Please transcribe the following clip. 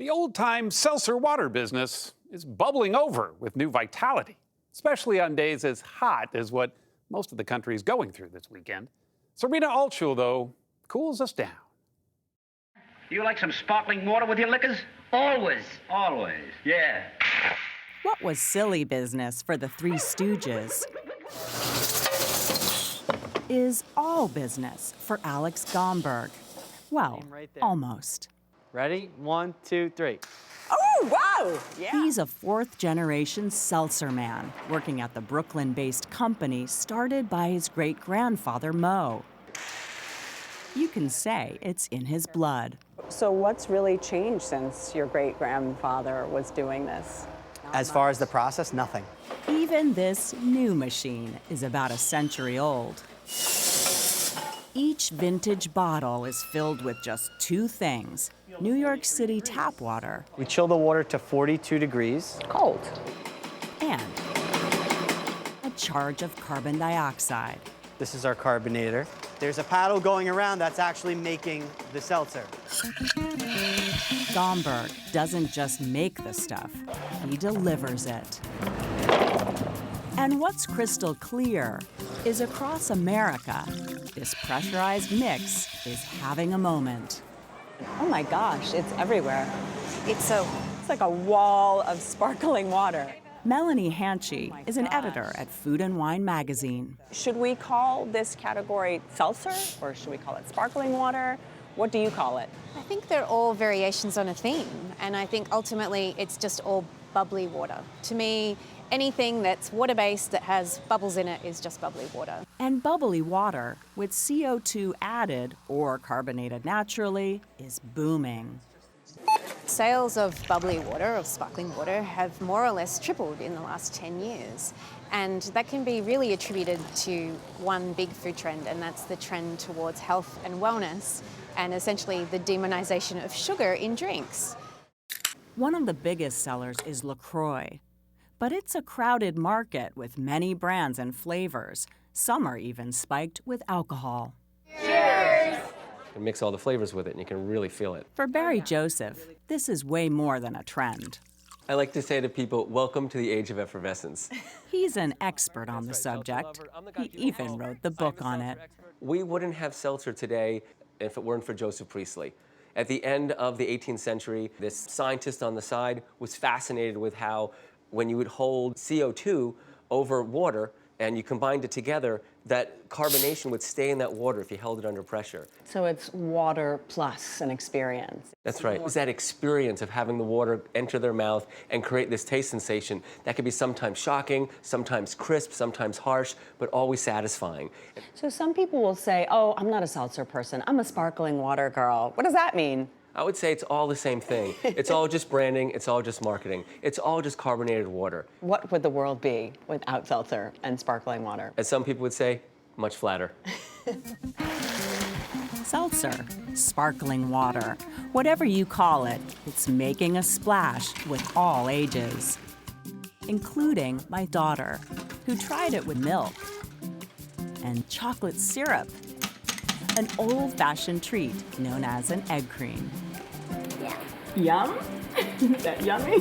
The old-time seltzer water business is bubbling over with new vitality, especially on days as hot as what most of the country is going through this weekend. Serena Altachul, though, cools us down. You like some sparkling water with your liquors? Always, always, yeah. What was silly business for the Three Stooges is all business for Alex Gomberg. Well, almost. Ready? 1, 2, 3. Oh, wow! Yeah. He's a fourth-generation seltzer man, working at the Brooklyn-based company started by his great-grandfather, Mo. You can say it's in his blood. So what's really changed since your great-grandfather was doing this? As far as the process, nothing. Even this new machine is about a century old. Each vintage bottle is filled with just two things: New York City tap water. We chill the water to 42 degrees. Cold. And a charge of carbon dioxide. This is our carbonator. There's a paddle going around that's actually making the seltzer. Gomberg doesn't just make the stuff, he delivers it. And what's crystal clear is across America, this pressurized mix is having a moment. Oh my gosh, it's everywhere. It's like a wall of sparkling water. Melanie Hanchy is an editor at Food and Wine magazine. Should we call this category seltzer, or should we call it sparkling water? What do you call it? I think they're all variations on a theme, and I think ultimately it's just all bubbly water. To me, anything that's water-based that has bubbles in it is just bubbly water. And bubbly water, with CO2 added or carbonated naturally, is booming. Sales of bubbly water, of sparkling water, have more or less tripled in the last 10 years. And that can be really attributed to one big food trend, and that's the trend towards health and wellness, and essentially the demonization of sugar in drinks. One of the biggest sellers is LaCroix. But it's a crowded market with many brands and flavors. Some are even spiked with alcohol. You can mix all the flavors with it, and you can really feel it. For Barry Joseph, this is way more than a trend. I like to say to people, welcome to the age of effervescence. He's an expert on the subject. He even wrote the book on it. We wouldn't have seltzer today if it weren't for Joseph Priestley. At the end of the 18th century, this scientist on the side was fascinated with how when you would hold CO2 over water and you combined it together, that carbonation would stay in that water if you held it under pressure. So it's water plus an experience. That's right. It's that experience of having the water enter their mouth and create this taste sensation that can be sometimes shocking, sometimes crisp, sometimes harsh, but always satisfying. So some people will say, oh, I'm not a seltzer person, I'm a sparkling water girl. What does that mean? I would say it's all the same thing. It's all just branding, it's all just marketing. It's all just carbonated water. What would the world be without seltzer and sparkling water? As some people would say, much flatter. Seltzer, sparkling water, whatever you call it, it's making a splash with all ages, including my daughter, who tried it with milk and chocolate syrup, an old-fashioned treat known as an egg cream. Yum? Is that yummy?